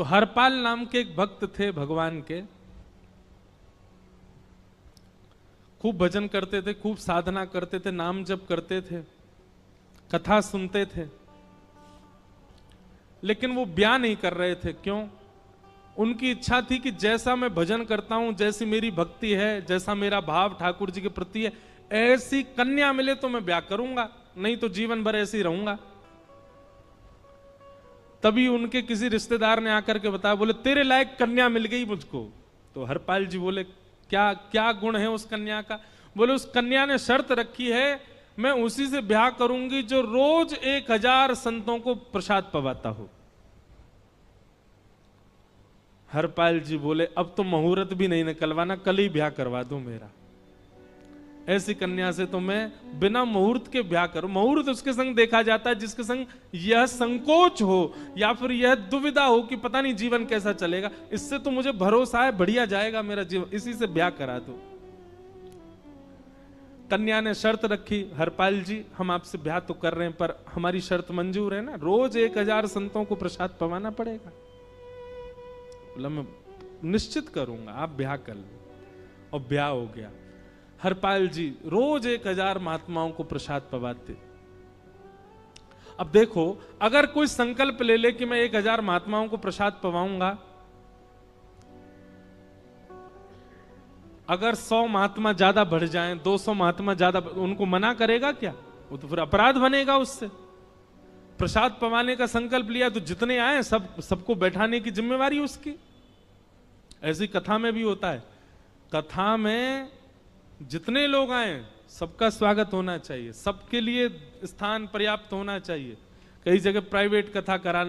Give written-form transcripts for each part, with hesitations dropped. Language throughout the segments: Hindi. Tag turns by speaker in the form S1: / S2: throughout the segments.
S1: तो हरपाल नाम के एक भक्त थे भगवान के, खूब भजन करते थे, खूब साधना करते थे, नाम जप करते थे, कथा सुनते थे, लेकिन वो ब्याह नहीं कर रहे थे। क्यों? उनकी इच्छा थी कि जैसा मैं भजन करता हूं, जैसी मेरी भक्ति है, जैसा मेरा भाव ठाकुर जी के प्रति है, ऐसी कन्या मिले तो मैं ब्याह करूंगा, नहीं तो जीवन भर ऐसे ही रहूंगा। तभी उनके किसी रिश्तेदार ने आकर के बताया, बोले तेरे लायक कन्या मिल गई मुझको। तो हरपाल जी बोले क्या क्या गुण है उस कन्या का? बोले उस कन्या ने शर्त रखी है, मैं उसी से ब्याह करूंगी जो रोज 1000 संतों को प्रसाद पवाता हो। हरपाल जी बोले अब तो मुहूर्त भी नहीं निकलवाना, कल ही ब्याह करवा दो मेरा। ऐसी कन्या से तो मैं बिना मुहूर्त के ब्याह करूं। मुहूर्त उसके संग देखा जाता है जिसके संग यह संकोच हो या फिर यह दुविधा हो कि पता नहीं जीवन कैसा चलेगा, इससे तो मुझे भरोसा है बढ़िया जाएगा मेरा जीवन, इसी से ब्याह करा दो। कन्या ने शर्त रखी, हरपाल जी हम आपसे ब्याह तो कर रहे हैं पर हमारी शर्त मंजूर है ना, रोज 1000 संतों को प्रसाद पवाना पड़ेगा। बोला मैं निश्चित करूंगा, आप ब्याह कर लो। और ब्याह हो गया। हरपाल जी रोज 1000 महात्माओं को प्रसाद पवाते। अब देखो, अगर कोई संकल्प ले ले कि मैं 1000 महात्माओं को प्रसाद पवाऊंगा, अगर 100 महात्मा ज्यादा बढ़ जाएं, 200 महात्मा ज्यादा, उनको मना करेगा क्या? वो तो फिर अपराध बनेगा उससे। प्रसाद पवाने का संकल्प लिया तो जितने आए सबको बैठाने की जिम्मेवारी उसकी। ऐसी कथा में भी होता है, कथा में जितने लोग आए सबका स्वागत होना चाहिए, सबके लिए स्थान पर्याप्त होना चाहिए। कई जगह प्राइवेट कथा करा,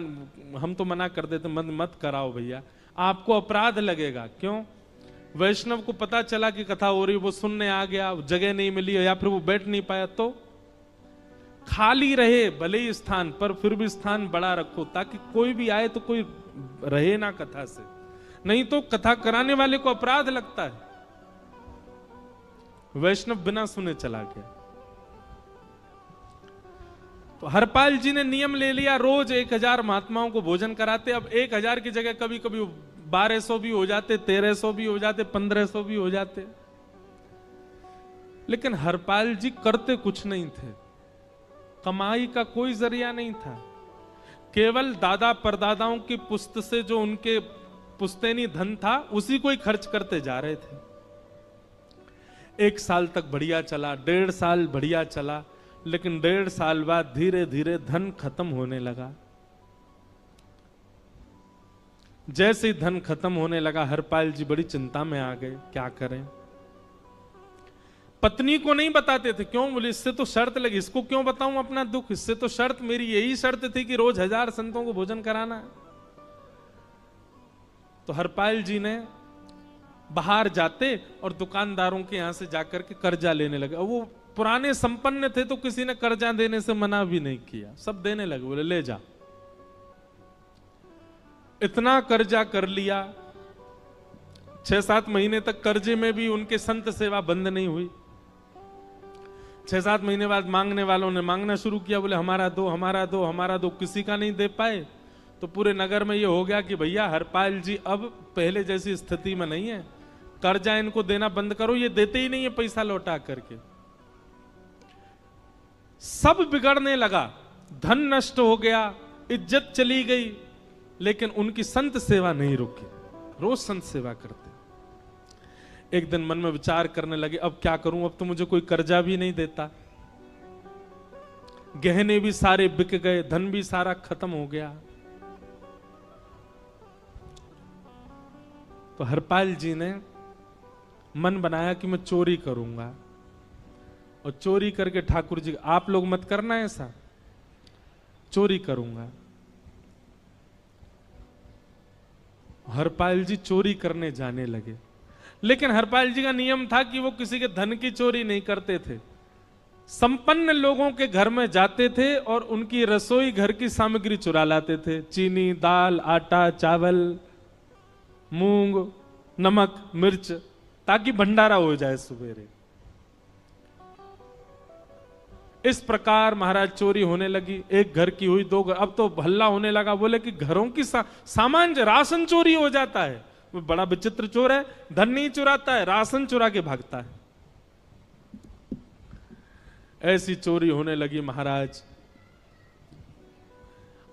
S1: हम तो मना कर देते, मत कराओ भैया, आपको अपराध लगेगा। क्यों? वैष्णव को पता चला कि कथा हो रही, वो सुनने आ गया, जगह नहीं मिली या फिर वो बैठ नहीं पाया, तो खाली रहे भले ही स्थान, पर फिर भी स्थान बड़ा रखो ताकि कोई भी आए तो कोई रहे ना कथा से, नहीं तो कथा कराने वाले को अपराध लगता है। वैष्णव बिना सुने चला गया। तो हरपाल जी ने नियम ले लिया, रोज 1000 महात्माओं को भोजन कराते। अब 1000 की जगह कभी कभी 1200 भी हो जाते, 1300 भी हो जाते, 1500 भी हो जाते, लेकिन हरपाल जी करते कुछ नहीं थे, कमाई का कोई जरिया नहीं था, केवल दादा परदादाओं की पुश्त से जो उनके पुश्तैनी धन था उसी को ही खर्च करते जा रहे थे। 1 साल तक बढ़िया चला, 1.5 साल बढ़िया चला, लेकिन 1.5 साल बाद धीरे धीरे धन खत्म होने लगा। जैसे ही धन खत्म होने लगा, हरपाल जी बड़ी चिंता में आ गए, क्या करें। पत्नी को नहीं बताते थे, क्यों? बोले इससे तो शर्त लगी, इसको क्यों बताऊं अपना दुख, इससे तो शर्त मेरी यही शर्त थी कि रोज 1000 संतों को भोजन कराना है। तो हरपाल जी ने बाहर जाते और दुकानदारों के यहां से जाकर के कर्जा लेने लगे। वो पुराने संपन्न थे तो किसी ने कर्जा देने से मना भी नहीं किया, सब देने लगे, बोले ले जा। इतना कर्जा कर लिया, 6-7 महीने तक कर्जे में भी उनके संत सेवा बंद नहीं हुई। 6-7 महीने बाद मांगने वालों ने मांगना शुरू किया, बोले हमारा दो, हमारा दो, हमारा दो। किसी का नहीं दे पाए तो पूरे नगर में ये हो गया कि भैया हरपाल जी अब पहले जैसी स्थिति में नहीं है, कर्जा इनको देना बंद करो, ये देते ही नहीं है पैसा लौटा करके। सब बिगड़ने लगा, धन नष्ट हो गया, इज्जत चली गई, लेकिन उनकी संत सेवा नहीं रुकी, रोज संत सेवा करते। एक दिन मन में विचार करने लगे, अब क्या करूं, अब तो मुझे कोई कर्जा भी नहीं देता, गहने भी सारे बिक गए, धन भी सारा खत्म हो गया। तो हरपाल जी ने मन बनाया कि मैं चोरी करूंगा, और चोरी करके ठाकुर जी, आप लोग मत करना ऐसा, चोरी करूंगा। हरपाल जी चोरी करने जाने लगे, लेकिन हरपाल जी का नियम था कि वो किसी के धन की चोरी नहीं करते थे। संपन्न लोगों के घर में जाते थे और उनकी रसोई घर की सामग्री चुरा लाते थे, चीनी, दाल, आटा, चावल, मूंग, नमक, मिर्च, ताकि भंडारा हो जाए सवेरे। इस प्रकार महाराज चोरी होने लगी। एक घर की हुई, दो घर, अब तो हल्ला होने लगा। बोले कि घरों की सामान राशन चोरी हो जाता है। वो बड़ा विचित्र चोर है, धन नहीं चुराता है, राशन चुरा के भागता है। ऐसी चोरी होने लगी महाराज।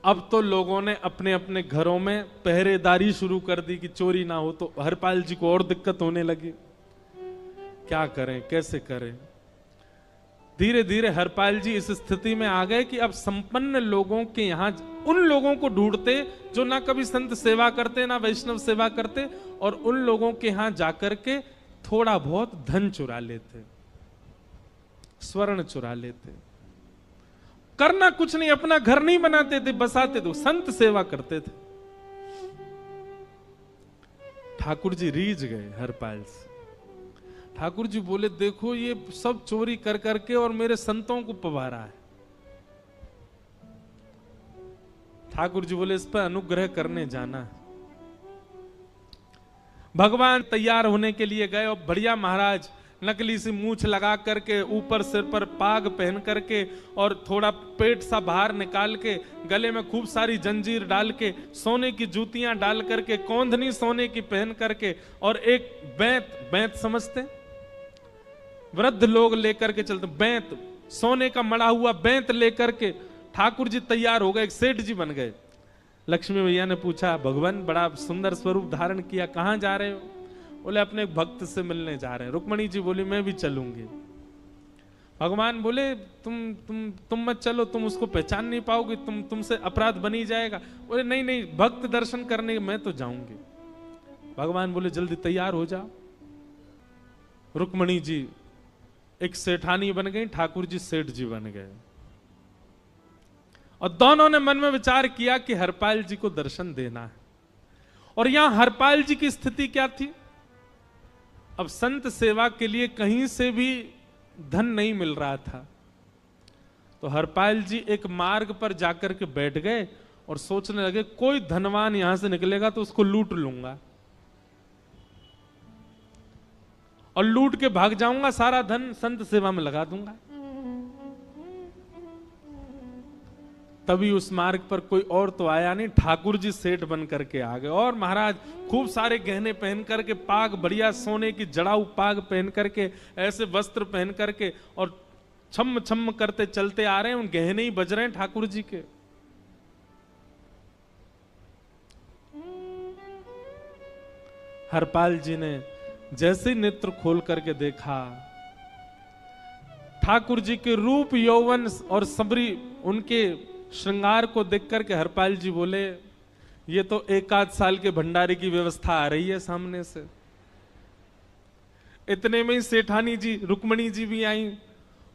S1: अब तो लोगों ने अपने अपने घरों में पहरेदारी शुरू कर दी कि चोरी ना हो। तो हरपाल जी को और दिक्कत होने लगी, क्या करें, कैसे करें। धीरे धीरे हरपाल जी इस स्थिति में आ गए कि अब संपन्न लोगों के यहां उन लोगों को ढूंढते जो ना कभी संत सेवा करते ना वैष्णव सेवा करते, और उन लोगों के यहां जाकर के थोड़ा बहुत धन चुरा लेते, स्वर्ण चुरा लेते। करना कुछ नहीं, अपना घर नहीं बनाते थे, बसाते थे, संत सेवा करते थे। ठाकुर जी रीझ गए हरपाल से। ठाकुर जी बोले, देखो ये सब चोरी कर करके और मेरे संतों को पवारा है। ठाकुर जी बोले, इस पर अनुग्रह करने जाना है। भगवान तैयार होने के लिए गए और बढ़िया महाराज नकली सी मूछ लगा करके, ऊपर सिर पर पाग पहन करके और थोड़ा पेट सा बाहर निकाल के, गले में खूब सारी जंजीर डाल के, सोने की जूतियां डाल करके, कौंधनी सोने की पहन करके, और एक बैंत समझते, वृद्ध लोग लेकर के चलते, बैंत, सोने का मड़ा हुआ बैंत लेकर के ठाकुर जी तैयार हो गए, एक सेठ जी बन गए। लक्ष्मी भैया ने पूछा, भगवान बड़ा सुंदर स्वरूप धारण किया, कहां जा रहे हो? बोले, अपने एक भक्त से मिलने जा रहे हैं। रुक्मणी जी बोली, मैं भी चलूंगी। भगवान बोले, तुम मत चलो, तुम उसको पहचान नहीं पाओगे, तुमसे अपराध बनी जाएगा। बोले, नहीं नहीं, भक्त दर्शन करने मैं तो जाऊंगी। भगवान बोले, जल्दी तैयार हो जाओ। रुक्मणी जी एक सेठानी बन गई, ठाकुर जी सेठ जी बन गए। और दोनों ने मन में विचार किया कि हरपाल जी को दर्शन देना है। और यहां हरपाल जी की स्थिति क्या थी? अब संत सेवा के लिए कहीं से भी धन नहीं मिल रहा था। तो हरपाल जी एक मार्ग पर जाकर के बैठ गए और सोचने लगे, कोई धनवान यहां से निकलेगा तो उसको लूट लूंगा और लूट के भाग जाऊंगा, सारा धन संत सेवा में लगा दूंगा। तभी उस मार्ग पर कोई और तो आया नहीं, ठाकुर जी सेठ बन करके आ गए। और महाराज खूब सारे गहने पहन करके, पाग बढ़िया सोने की जड़ाऊ पाग पहन करके, ऐसे वस्त्र पहन करके, और छम छम करते चलते आ रहे हैं। उन गहने ही बज रहे हैं ठाकुर जी के। हरपाल जी ने जैसे नेत्र खोल करके देखा, ठाकुर जी के रूप यौवन और सबरी उनके श्रृंगार को देख करके हरपाल जी बोले, ये तो एक आध साल के भंडारे की व्यवस्था आ रही है सामने से। इतने में ही सेठानी जी, रुक्मणी जी भी आई।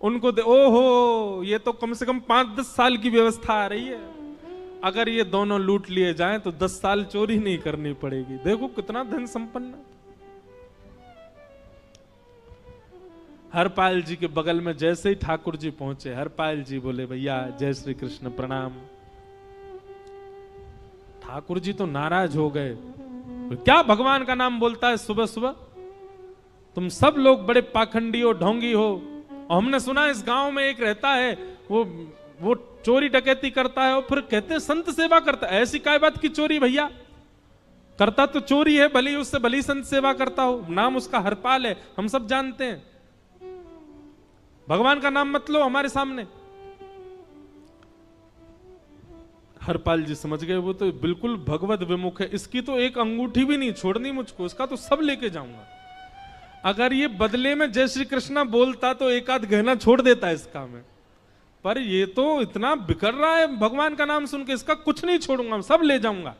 S1: उनको ओहो, ये तो कम से कम 5-10 साल की व्यवस्था आ रही है। अगर ये दोनों लूट लिए जाएं तो 10 साल चोरी नहीं करनी पड़ेगी। देखो कितना धन संपन्न। हरपाल जी के बगल में जैसे ही ठाकुर जी पहुंचे, हरपाल जी बोले, भैया जय श्री कृष्ण, प्रणाम। ठाकुर जी तो नाराज हो गए, क्या भगवान का नाम बोलता है सुबह सुबह? तुम सब लोग बड़े पाखंडी हो, ढोंगी हो। और हमने सुना इस गांव में एक रहता है, वो चोरी डकैती करता है और फिर कहते हैं संत सेवा करता है। ऐसी काय बात की चोरी भैया? करता तो चोरी है, भली उससे भली संत सेवा करता हो। नाम उसका हरपाल है, हम सब जानते हैं। भगवान का नाम मत लो हमारे सामने। हरपाल जी समझ गए, वो तो बिल्कुल भगवत विमुख है, इसकी तो एक अंगूठी भी नहीं छोड़नी मुझको, इसका तो सब लेके जाऊंगा। अगर ये बदले में जय श्री कृष्णा बोलता तो एक आध गहना छोड़ देता है इसका में, पर ये तो इतना बिखर रहा है भगवान का नाम सुन के, इसका कुछ नहीं छोड़ूंगा, सब ले जाऊंगा।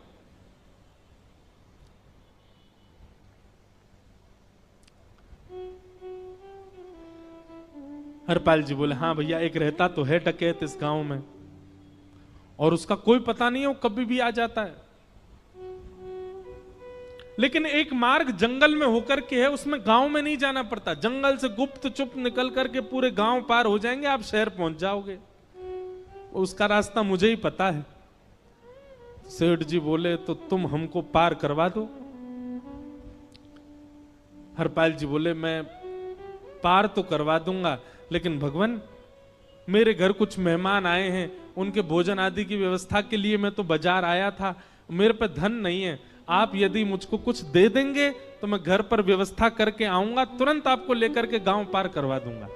S1: हरपाल जी बोले, हाँ भैया, एक रहता तो है डकैत इस गांव में, और उसका कोई पता नहीं है, वो कभी भी आ जाता है। लेकिन एक मार्ग जंगल में होकर के है, उसमें गांव में नहीं जाना पड़ता। जंगल से गुप्त चुप निकल करके पूरे गांव पार हो जाएंगे, आप शहर पहुंच जाओगे। उसका रास्ता मुझे ही पता है। सेठ जी बोले, तो तुम हमको पार करवा दो। हरपाल जी बोले, मैं पार तो करवा दूंगा, लेकिन भगवान मेरे घर कुछ मेहमान आए हैं, उनके भोजन आदि की व्यवस्था के लिए मैं तो बाजार आया था, मेरे पे धन नहीं है, आप यदि मुझको कुछ दे देंगे तो मैं घर पर व्यवस्था करके आऊंगा, तुरंत आपको लेकर के गांव पार करवा दूंगा।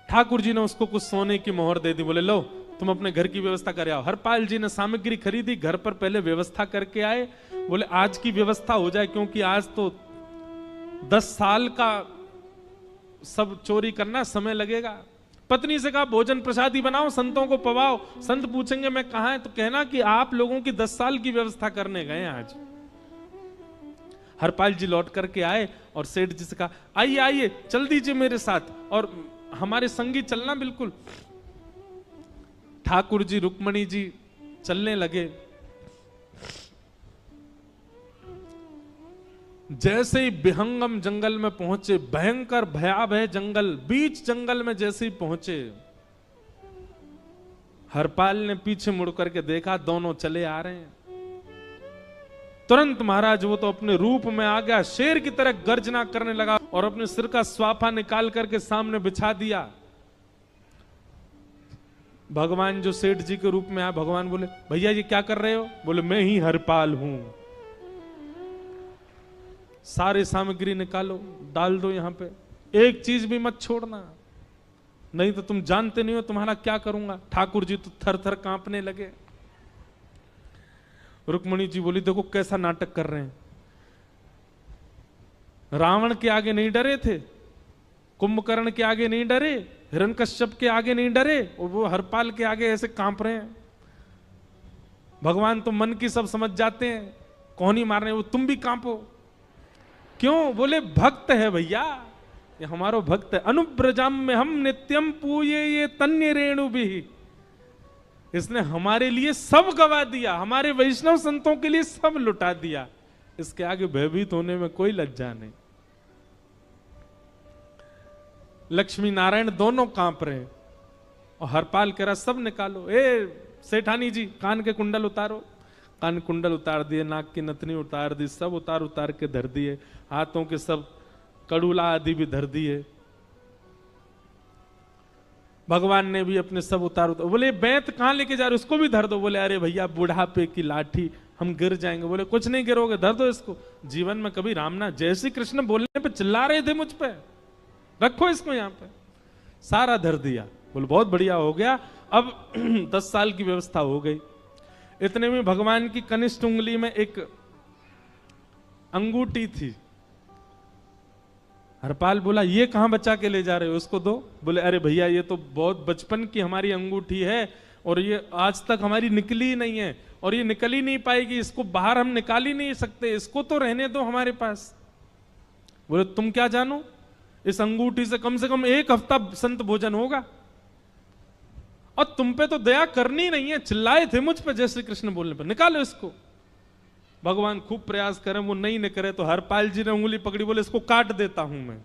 S1: ठाकुर जी ने उसको कुछ सोने की मोहर दे दी, बोले लो तुम अपने घर की व्यवस्था कर आओ। हरपाल जी ने सामग्री खरीदी, घर पर पहले व्यवस्था करके आए। बोले आज की व्यवस्था हो जाए, क्योंकि आज तो 10 साल का सब चोरी करना समय लगेगा। पत्नी से कहा भोजन प्रसादी बनाओ, संतों को पवाओ, संत पूछेंगे मैं कहां है तो कहना कि आप लोगों की 10 साल की व्यवस्था करने गए आज। हरपाल जी लौट करके आए और सेठ जी से कहा आइए आइए चल दीजिए मेरे साथ और हमारे संगी चलना बिल्कुल। ठाकुर जी रुक्मणी जी चलने लगे। जैसे ही विहंगम जंगल में पहुंचे, भयंकर भयावह जंगल, बीच जंगल में जैसे ही पहुंचे, हरपाल ने पीछे मुड़ करके देखा, दोनों चले आ रहे हैं। तुरंत महाराज वो तो अपने रूप में आ गया, शेर की तरह गर्जना करने लगा और अपने सिर का स्वाफा निकाल करके सामने बिछा दिया। भगवान जो सेठ जी के रूप में आया, भगवान बोले भैया ये क्या कर रहे हो? बोले मैं ही हरपाल हूं। सारे सामग्री निकालो, डाल दो यहां पे, एक चीज भी मत छोड़ना, नहीं तो तुम जानते नहीं हो तुम्हारा क्या करूंगा। ठाकुर जी तो थर थर कांपने लगे। रुक्मणी जी बोली देखो कैसा नाटक कर रहे हैं, रावण के आगे नहीं डरे थे, कुंभकर्ण के आगे नहीं डरे, हिरण्यकश्यप के आगे नहीं डरे, और वो हरपाल के आगे ऐसे कांप रहे हैं। भगवान तो मन की सब समझ जाते हैं, कौन ही मारने, वो तुम भी कांपो क्यों? बोले भक्त है भैया, ये हमारो भक्त है। अनुब्रजम में हम नित्यम पूये ये तन्य रेणु भी, इसने हमारे लिए सब गवा दिया, हमारे वैष्णव संतों के लिए सब लुटा दिया, इसके आगे भयभीत होने में कोई लज्जा नहीं। लक्ष्मी नारायण दोनों कांप रहे हैं और हरपाल कह रहा सब निकालो। ए सेठानी जी कान के कुंडल उतारो। कान कुंडल उतार दिए, नाक की नथनी उतार दी, सब उतार उतार के धर दिए, हाथों के सब कड़ूला आदि भी धर दिए। भगवान ने भी अपने सब उतार उतार। बोले बैंत कहां लेके जा रहे हो? उसको भी धर दो। बोले अरे भैया बुढ़ापे की लाठी, हम गिर जाएंगे। बोले कुछ नहीं गिरोगे, धर दो इसको। जीवन में कभी राम ना, जय श्री कृष्ण बोलने पे चिल्ला रहे थे मुझ पे, रखो इसको यहां पे। सारा धर दिया। बोले बहुत बढ़िया हो गया, अब 10 साल की व्यवस्था हो गई। इतने में भगवान की कनिष्ठ उंगली में एक अंगूठी थी। हरपाल बोला ये कहां बचा के ले जा रहे हो, उसको दो। बोले अरे भैया ये तो बहुत बचपन की हमारी अंगूठी है और ये आज तक हमारी निकली नहीं है और ये निकल ही नहीं पाएगी, इसको बाहर हम निकाल ही नहीं सकते, इसको तो रहने दो हमारे पास। बोले तुम क्या जानो, इस अंगूठी से कम 1 हफ्ता संत भोजन होगा और तुम पे तो दया करनी नहीं है। चिल्लाए थे मुझ पे जय श्री कृष्ण बोलने पर, निकालो इसको। भगवान खूब प्रयास करें, वो नहीं निकले तो हरपाल जी ने उंगली पकड़ी, बोले इसको काट देता हूं मैं,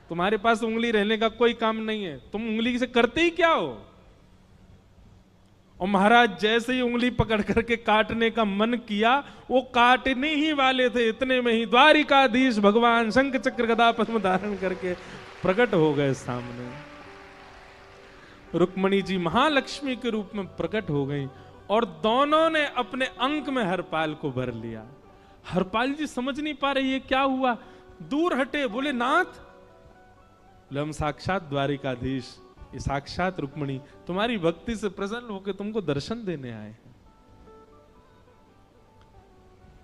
S1: तुम्हारे पास उंगली रहने का कोई काम नहीं है, तुम उंगली से करते ही क्या हो। और महाराज जैसे ही उंगली पकड़ करके काटने का मन किया, वो काटने ही वाले थे, इतने में ही द्वारिकाधीश भगवान शंख चक्र गदा पद्म धारण करके प्रकट हो गए सामने। रुक्मणी जी महालक्ष्मी के रूप में प्रकट हो गई और दोनों ने अपने अंक में हरपाल को भर लिया। हरपाल जी समझ नहीं पा रहे ये क्या हुआ, दूर हटे। बोले नाथ, बोले हम साक्षात द्वारिकाधीश, ये साक्षात रुक्मणी तुम्हारी भक्ति से प्रसन्न होकर तुमको दर्शन देने आए हैं।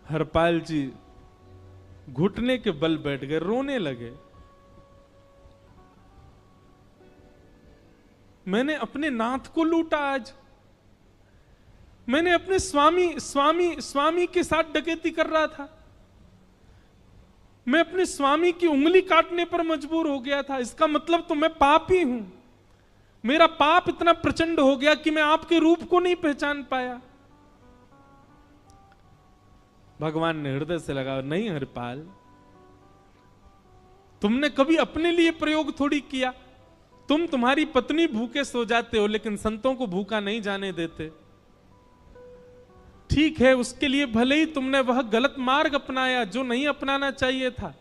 S1: हरपाल जी घुटने के बल बैठ गए, रोने लगे। मैंने अपने नाथ को लूटा आज, मैंने अपने स्वामी के साथ डकैती कर रहा था, मैं अपने स्वामी की उंगली काटने पर मजबूर हो गया था, इसका मतलब तो मैं पापी हूं। मेरा पाप इतना प्रचंड हो गया कि मैं आपके रूप को नहीं पहचान पाया। भगवान ने हृदय से लगा, नहीं हरपाल, तुमने कभी अपने लिए प्रयोग थोड़ी किया, तुम्हारी पत्नी भूखे सो जाते हो लेकिन संतों को भूखा नहीं जाने देते। ठीक है, उसके लिए भले ही तुमने वह गलत मार्ग अपनाया जो नहीं अपनाना चाहिए था,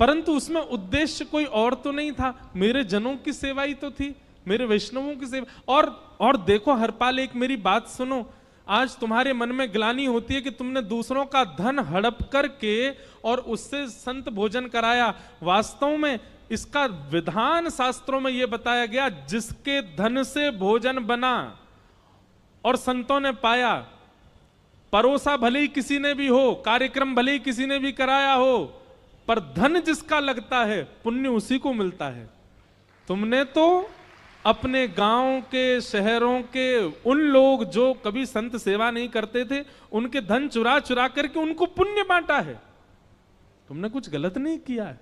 S1: परंतु उसमें उद्देश्य कोई और तो नहीं था, मेरे जनों की सेवा ही तो थी, मेरे वैष्णवों की सेवा। और देखो हरपाल, एक मेरी बात सुनो, आज तुम्हारे मन में ग्लानि होती है कि तुमने दूसरों का धन हड़प करके और उससे संत भोजन कराया। वास्तव में इसका विधान शास्त्रों में यह बताया गया, जिसके धन से भोजन बना और संतों ने पाया, परोसा भले ही किसी ने भी हो, कार्यक्रम भले ही किसी ने भी कराया हो, पर धन जिसका लगता है पुण्य उसी को मिलता है। तुमने तो अपने गांव के, शहरों के उन लोग जो कभी संत सेवा नहीं करते थे, उनके धन चुरा चुरा करके उनको पुण्य बांटा है। तुमने कुछ गलत नहीं किया है।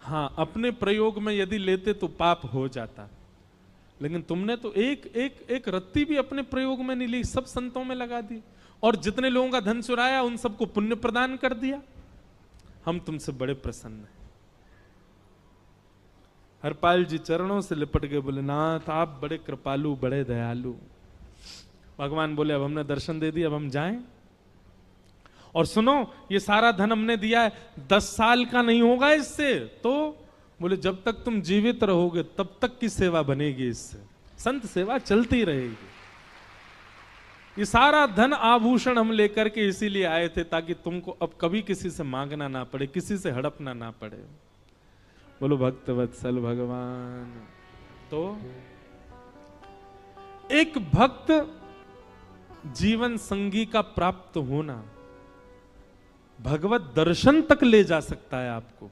S1: हां, अपने प्रयोग में यदि लेते तो पाप हो जाता, लेकिन तुमने तो एक रत्ती भी अपने प्रयोग में नहीं ली, सब संतों में लगा दी, और जितने लोगों का धन चुराया उन सबको पुण्य प्रदान कर दिया। हम तुमसे बड़े प्रसन्न हैं। हरपाल जी चरणों से लिपट गए, बोले नाथ आप बड़े कृपालु, बड़े दयालु। भगवान बोले अब हमने दर्शन दे दिया, अब हम जाएं। और सुनो, ये सारा धन हमने दिया है, 10 साल का नहीं होगा इससे। तो बोले जब तक तुम जीवित रहोगे तब तक की सेवा बनेगी, इससे संत सेवा चलती रहेगी। ये सारा धन आभूषण हम लेकर के इसीलिए आए थे, ताकि तुमको अब कभी किसी से मांगना ना पड़े, किसी से हड़पना ना पड़े। बोलो भक्त वत्सल भगवान। तो एक भक्त जीवन संगी का प्राप्त होना भगवत दर्शन तक ले जा सकता है आपको।